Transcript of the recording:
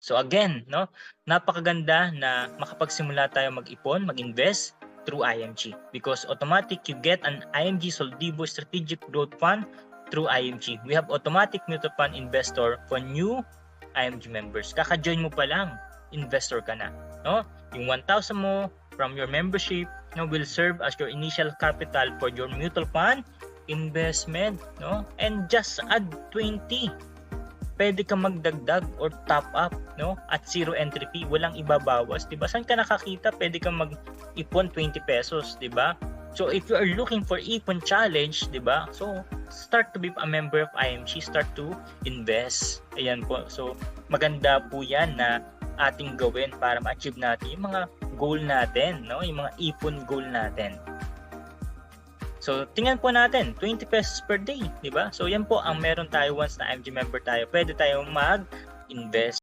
So again, no, napakaganda na makapagsimula tayo mag-ipon, mag-invest through IMG because automatic you get an IMG Soldivo Strategic Growth Fund through IMG. We have automatic mutual fund investor for new IMG members. Kaka-join mo pa lang, investor ka na, no? Yung 1,000 mo from your membership, no, will serve as your initial capital for your mutual fund investment, no? And just add 20. Pwede kang magdagdag or top up, no? At zero entry fee, walang ibabawas, 'di ba? Saan ka nakakita pwede kang mag-ipon 20 pesos, 'di ba? So if you are looking for ipon challenge, 'di ba? So start to be a member of IMG, start to invest. Ayan po. So maganda po 'yan na ating gawin para ma-achieve natin yung mga goal natin, no? Yung mga ipon goal natin. So, tingnan po natin, 20 pesos per day, di ba? So, yan po ang meron tayo once na IMG member tayo. Pwede tayong mag-invest.